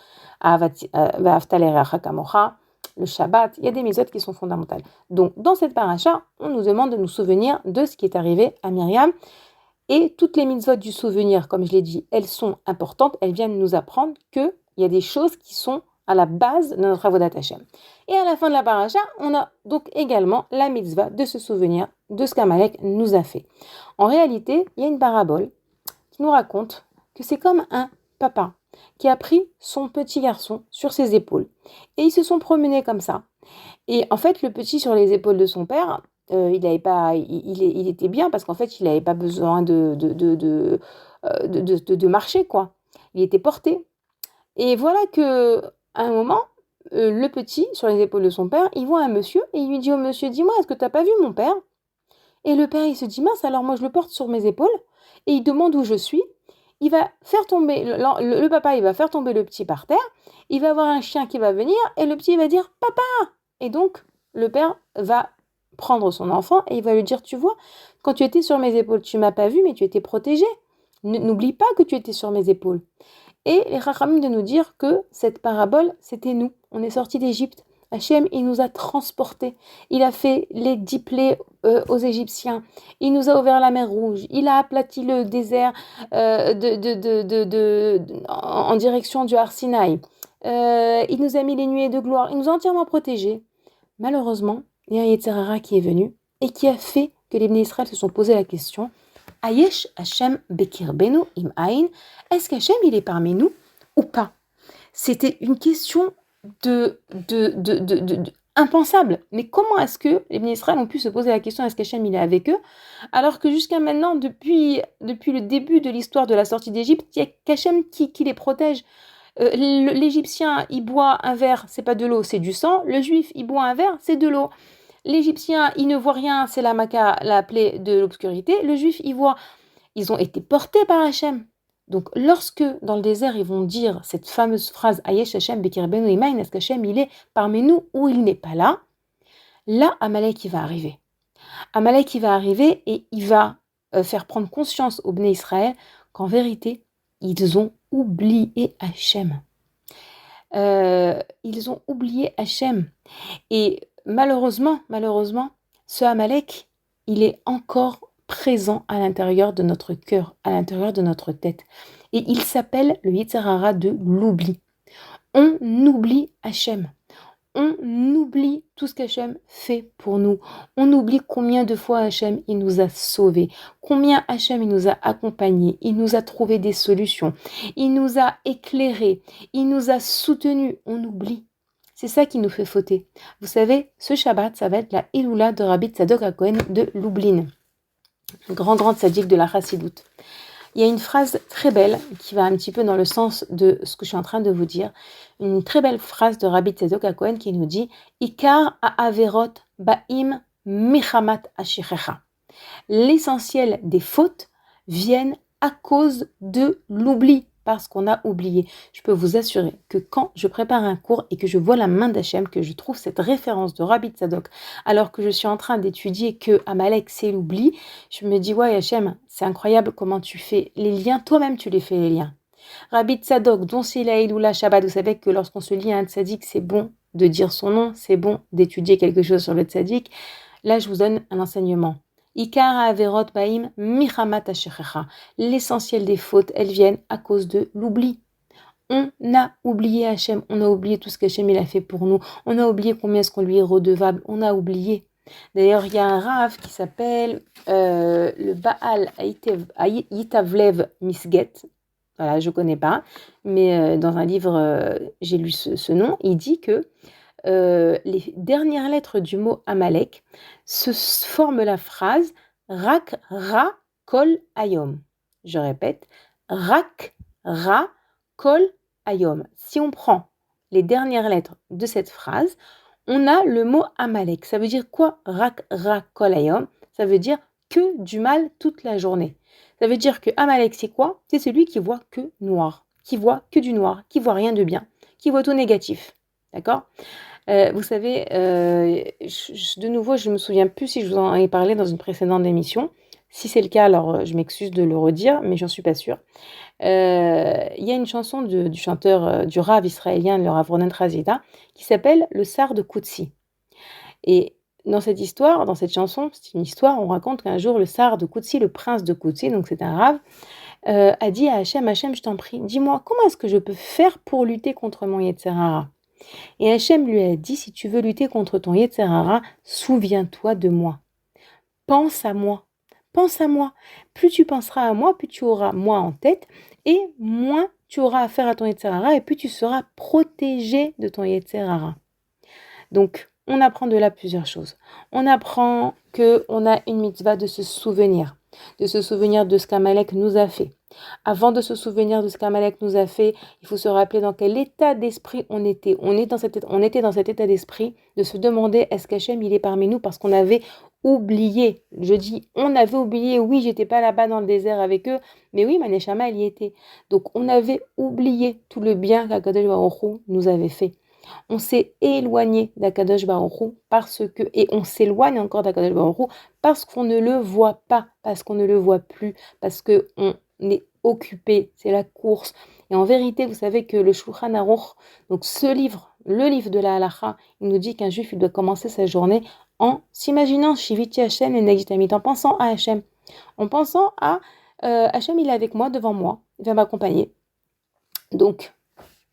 Va'ahavta l'Ereacha kamocha, le Shabbat. Il y a des mitzvot qui sont fondamentales. Donc, dans cette paracha, on nous demande de nous souvenir de ce qui est arrivé à Myriam. Et toutes les mitzvot du souvenir, comme je l'ai dit, elles sont importantes. Elles viennent nous apprendre qu'il y a des choses qui sont à la base de notre avodat Hashem. Et à la fin de la paracha, on a donc également la mitzvah de se souvenir de ce qu'Amalek nous a fait. En réalité, il y a une parabole qui nous raconte que c'est comme un papa qui a pris son petit garçon sur ses épaules. Et ils se sont promenés comme ça. Et en fait, le petit sur les épaules de son père, il était bien parce qu'en fait, il n'avait pas besoin de marcher, quoi. Il était porté. Et voilà que à un moment, le petit, sur les épaules de son père, il voit un monsieur et il lui dit au monsieur, dis-moi, est-ce que tu n'as pas vu mon père ? Et le père, il se dit, mince, alors moi je le porte sur mes épaules et il demande où je suis. Il va faire tomber, le papa, il va faire tomber le petit par terre, il va avoir un chien qui va venir et le petit va dire, papa ! Et donc, le père va prendre son enfant et il va lui dire, tu vois, quand tu étais sur mes épaules, tu m'as pas vu, mais tu étais protégé. N'oublie pas que tu étais sur mes épaules. Et les Chachamim de nous dire que cette parabole, c'était nous. On est sortis d'Égypte. Hachem, il nous a transportés. Il a fait les 10 plaies aux Égyptiens. Il nous a ouvert la mer Rouge. Il a aplati le désert en direction du Har Sinaï. Il nous a mis les nuées de gloire. Il nous a entièrement protégés. Malheureusement, il y a un Yetzer Hara qui est venu et qui a fait que les Bnei Israël se sont posé la question, Ayesh Hashem bekirbenu im ayin. Est-ce qu'Hachem, il est parmi nous ou pas? C'était une question impensable. Mais comment est-ce que les Bnei Israël ont pu se poser la question est-ce qu'Hachem il est avec eux, alors que jusqu'à maintenant, depuis le début de l'histoire de la sortie d'Égypte, il y a qu'Hachem qui les protège. L'Égyptien, il boit un verre, c'est pas de l'eau, c'est du sang. Le Juif, il boit un verre, c'est de l'eau. L'Égyptien, il ne voit rien, c'est la Maca, la plaie de l'obscurité. Le Juif, il voit. Ils ont été portés par Hachem. Donc, lorsque dans le désert, ils vont dire cette fameuse phrase Ayesh Hashem bekirbenu imayin, est-ce qu'Hachem il est parmi nous ou il n'est pas là? Là, Amalek il va arriver. Amalek il va arriver et il va faire prendre conscience aux Bnei Israël qu'en vérité, ils ont oublié Hachem. Ils ont oublié Hachem. Et malheureusement, ce Amalek, il est encore présent à l'intérieur de notre cœur, à l'intérieur de notre tête. Et il s'appelle le Yetzer Hara de l'oubli. On oublie Hachem. On oublie tout ce qu'Hachem fait pour nous. On oublie combien de fois Hachem il nous a sauvés, combien Hachem il nous a accompagnés, il nous a trouvé des solutions, il nous a éclairés, il nous a soutenus. On oublie. C'est ça qui nous fait fauter. Vous savez, ce Shabbat, ça va être la Iloula de Rabbi Tzadok HaKohen de Lublin, grand tzaddik de la Chassidoute. Il y a une phrase très belle qui va un petit peu dans le sens de ce que je suis en train de vous dire. Une très belle phrase de Rabbi Tzadok HaKohen qui nous dit « Ikar ha'averot ba'im michamat ashirecha » L'essentiel des fautes viennent à cause de l'oubli, parce qu'on a oublié. Je peux vous assurer que quand je prépare un cours et que je vois la main d'Hachem, que je trouve cette référence de Rabbi Tzadok, alors que je suis en train d'étudier que Amalek c'est l'oubli, je me dis ouais Hachem, c'est incroyable comment tu fais les liens, toi-même tu les fais les liens. Rabbi Tzadok, dont c'est la Iloula Shabbat, vous savez que lorsqu'on se lie à un tzaddik, c'est bon de dire son nom, c'est bon d'étudier quelque chose sur le tzaddik. Là je vous donne un enseignement. Ikar ha'averot ba'im michamat ashirecha. L'essentiel des fautes, elles viennent à cause de l'oubli. On a oublié Hachem, on a oublié tout ce qu'Hachem il a fait pour nous, on a oublié combien est-ce qu'on lui est redevable, on a oublié. D'ailleurs, il y a un Rav qui s'appelle le Baal Yitavlev Misget. Voilà, je ne connais pas, mais dans un livre, j'ai lu ce nom. Il dit que les dernières lettres du mot Amalek se forment la phrase Rak Ra Kol Ayom. Je répète, Rak Ra Kol Ayom. Si on prend les dernières lettres de cette phrase, on a le mot Amalek. Ça veut dire quoi? Rak Ra Kol Ayom. Ça veut dire que du mal toute la journée. Ça veut dire que Amalek, c'est quoi? C'est celui qui voit que noir, qui voit que du noir, qui voit rien de bien, qui voit tout négatif. D'accord? Vous savez, de nouveau, je ne me souviens plus si je vous en ai parlé dans une précédente émission. Si c'est le cas, alors je m'excuse de le redire, mais j'en suis pas sûre. Il y a une chanson du chanteur, du Rav israélien, le Rav Ronen Razida, qui s'appelle Le Sar de Koutsi. Et dans cette histoire, dans cette chanson, c'est une histoire, on raconte qu'un jour, le Sar de Koutsi, le prince de Koutsi, donc c'est un Rav, a dit à Hachem, Hachem, je t'en prie, dis-moi, comment est-ce que je peux faire pour lutter contre mon Yetzer Hara? Et Hachem lui a dit, si tu veux lutter contre ton Yetzer Hara, souviens-toi de moi. Pense à moi. Pense à moi. Plus tu penseras à moi, plus tu auras moi en tête, et moins tu auras affaire à ton Yetzer Hara, et plus tu seras protégé de ton Yetzer Hara. Donc, on apprend de là plusieurs choses. On apprend qu'on a une mitzvah de se souvenir de ce qu'Amalek nous a fait. Avant de se souvenir de ce qu'Amalek nous a fait, il faut se rappeler dans quel état d'esprit on était. On était dans cet état d'esprit de se demander est-ce qu'Hachem il est parmi nous parce qu'on avait oublié. Je dis on avait oublié, oui, j'étais pas là-bas dans le désert avec eux, mais oui, ma neshama elle y était. Donc on avait oublié tout le bien qu'Akadosh Baruch Hu nous avait fait. On s'est éloigné d'Akadosh Baruch Hu et on s'éloigne encore d'Akadosh Baruch Hu parce qu'on ne le voit pas, parce qu'on ne le voit plus, parce qu'on est occupé, c'est la course. Et en vérité, vous savez que le Shulchan Aruch, donc ce livre, le livre de la Halacha, il nous dit qu'un juif il doit commencer sa journée en s'imaginant Shiviti Hashem et Negitamit, en pensant à Hashem, en pensant à Hashem, il est avec moi, devant moi, il va m'accompagner. Donc,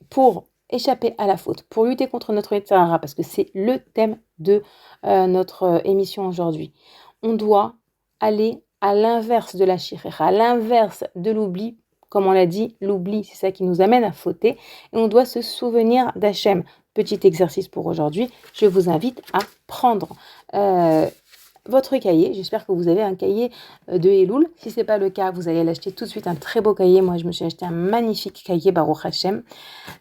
pour échapper à la faute, pour lutter contre notre Yetzer Hara, parce que c'est le thème de notre émission aujourd'hui, on doit aller à l'inverse de la shirecha, à l'inverse de l'oubli. Comme on l'a dit, l'oubli, c'est ça qui nous amène à fauter. Et on doit se souvenir d'Hachem. Petit exercice pour aujourd'hui. Je vous invite à prendre votre cahier. J'espère que vous avez un cahier de Elul. Si ce n'est pas le cas, vous allez l'acheter tout de suite. Un très beau cahier. Moi, je me suis acheté un magnifique cahier Baruch Hashem.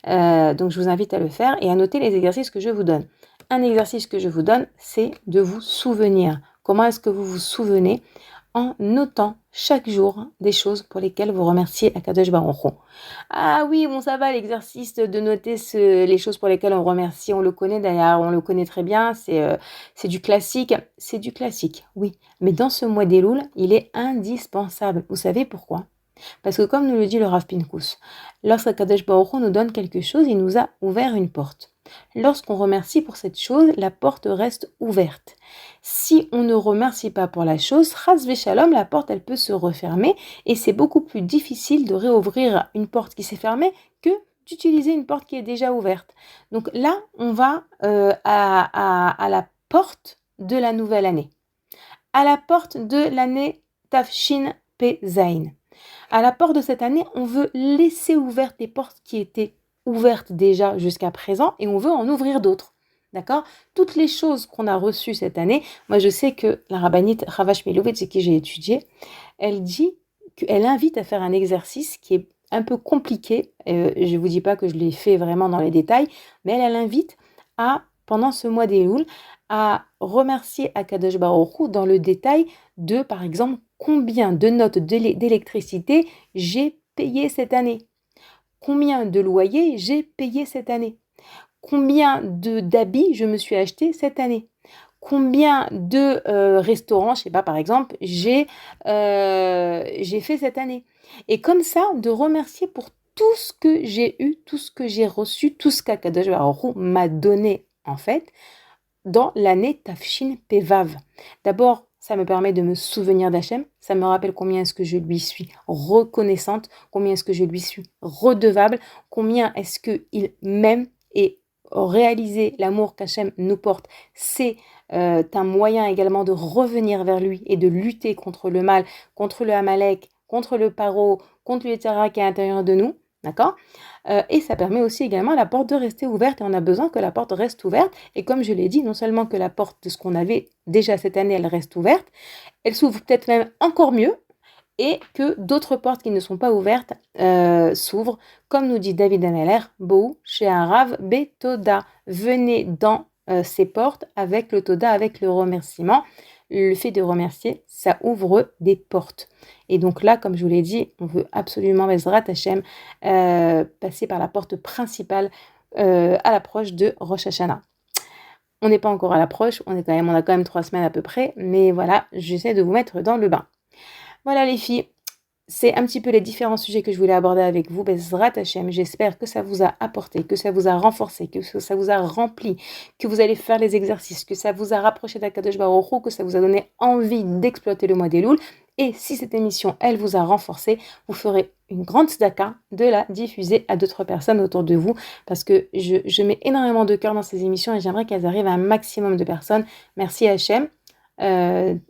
Donc, je vous invite à le faire et à noter les exercices que je vous donne. Un exercice que je vous donne, c'est de vous souvenir. Comment est-ce que vous vous souvenez? En notant chaque jour des choses pour lesquelles vous remerciez Akadosh Baruch Hu. Ah oui, bon ça va, l'exercice de noter les choses pour lesquelles on remercie, on le connaît d'ailleurs, on le connaît très bien, c'est du classique. C'est du classique, oui. Mais dans ce mois d'Elul, il est indispensable. Vous savez pourquoi? Parce que comme nous le dit le Rav Pinkus, lorsqu'Akadosh Baruch Hu nous donne quelque chose, il nous a ouvert une porte. Lorsqu'on remercie pour cette chose, la porte reste ouverte. Si on ne remercie pas pour la chose, chas v'shalom, la porte elle peut se refermer et c'est beaucoup plus difficile de réouvrir une porte qui s'est fermée que d'utiliser une porte qui est déjà ouverte. Donc là, on va à la porte de la nouvelle année, à la porte de l'année Tafshin Pe Zayin. À la porte de cette année, on veut laisser ouvertes les portes qui étaient ouvertes déjà jusqu'à présent et on veut en ouvrir d'autres. D'accord? Toutes les choses qu'on a reçues cette année, moi je sais que la rabbinite Chava Shmeilovitch, c'est qui j'ai étudié, elle dit qu'elle invite à faire un exercice qui est un peu compliqué. Je ne vous dis pas que je l'ai fait vraiment dans les détails, mais elle invite à, pendant ce mois d'Elul, à remercier Akadosh Baruch Hu dans le détail de, par exemple, combien de notes d'électricité j'ai payé cette année. Combien de loyers j'ai payé cette année? Combien d'habits je me suis acheté cette année? Combien de restaurants, je sais pas, par exemple, j'ai fait cette année? Et comme ça, de remercier pour tout ce que j'ai eu, tout ce que j'ai reçu, tout ce qu'Akadosh Baruch Hu m'a donné, en fait, dans l'année Tafshin Pevav. D'abord, ça me permet de me souvenir d'Hachem, ça me rappelle combien est-ce que je lui suis reconnaissante, combien est-ce que je lui suis redevable, combien est-ce qu'il m'aime et réaliser l'amour qu'Hachem nous porte, c'est un moyen également de revenir vers lui et de lutter contre le mal, contre le Amalek, contre le Paro, contre le Yetzirah qui est à l'intérieur de nous, d'accord? Et ça permet aussi également à la porte de rester ouverte et on a besoin que la porte reste ouverte et comme je l'ai dit, non seulement que la porte de ce qu'on avait déjà cette année, elle reste ouverte, elle s'ouvre peut-être même encore mieux et que d'autres portes qui ne sont pas ouvertes s'ouvrent, comme nous dit David Ameller, Bou, She'arav, Betoda, venez dans ces portes avec le Toda, avec le remerciement. Le fait de remercier, ça ouvre des portes. Et donc là, comme je vous l'ai dit, on veut absolument, Bezrat Hashem, passer par la porte principale à l'approche de Rosh Hashanah. On n'est pas encore à l'approche, on a quand même 3 semaines à peu près, mais voilà, j'essaie de vous mettre dans le bain. Voilà les filles, c'est un petit peu les différents sujets que je voulais aborder avec vous. Bezrat Hashem, j'espère que ça vous a apporté, que ça vous a renforcé, que ça vous a rempli, que vous allez faire les exercices, que ça vous a rapproché d'Akadosh Baruch Hu, que ça vous a donné envie d'exploiter le mois d'Elul. Et si cette émission, elle vous a renforcé, vous ferez une grande tzedaka de la diffuser à d'autres personnes autour de vous parce que je mets énormément de cœur dans ces émissions et j'aimerais qu'elles arrivent à un maximum de personnes. Merci Hashem.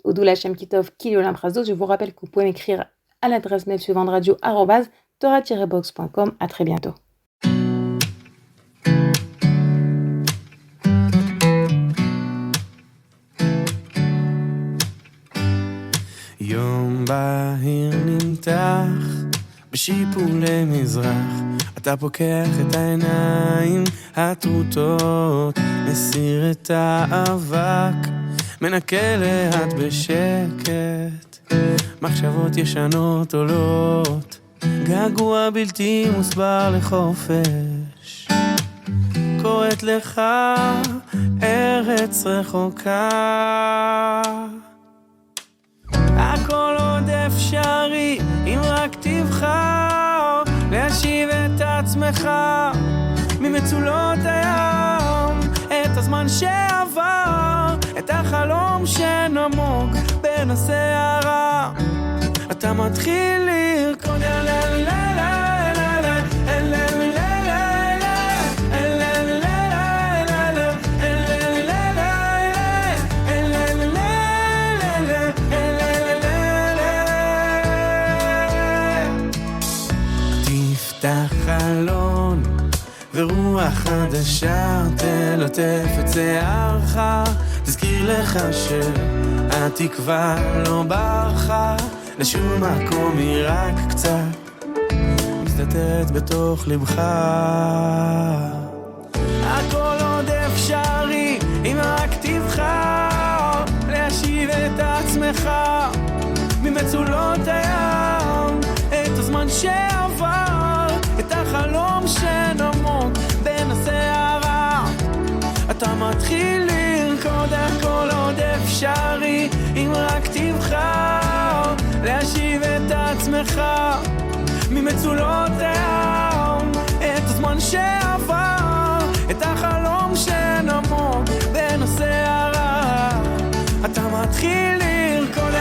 Odul Hashem Kitov, Kili Olam Prazdos. Je vous rappelle que vous pouvez m'écrire à l'adresse mail suivante radio@torah-box.com. À très bientôt. יום בהיר נמתח בשיפולי מזרח, אתה פוקח את העיניים הטרוטות, מסיר את האבק, מנקה לאט בשקט, מחשבות ישנות עולות, געגוע בלתי מוסבר לחופש, קוראת לך ארץ רחוקה, הכל עוד אפשרי אם רק תבחר להשיב את עצמך ממצולות הים, את הזמן שעבר, את החלום שנמוג בין הסערה, אתה מתחיל לרקוד ישר תלטף את שערך, תזכיר לך שהתקווה לא ברחה לשום מקום, היא רק קצת מסתתרת בתוך לבך. הכל עוד אפשרי אם רק תבחר להשיב את עצמך ממצולות הים, את הזמן שעבר, את החלום שנמוג בין הסערה. אתה מתחיל לרקוד, הכל עוד אפשרי אם רק תבחר להשיב את עצמך ממצולות הים, את הזמן שעבר, את החלום שנמוג בין הסערה. אתה מתחיל לרקוד,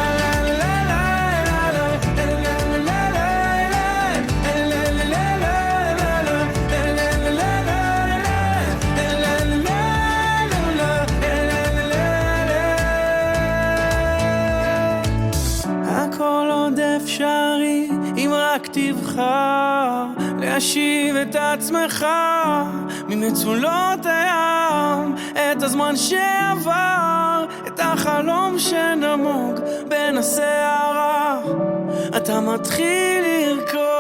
הכל עוד אפשרי אם רק תבחר להשיב את עצמך ממצולות הים, את הזמן שעבר, את החלום שנמוג בין הסערה. אתה מתחיל לרקוד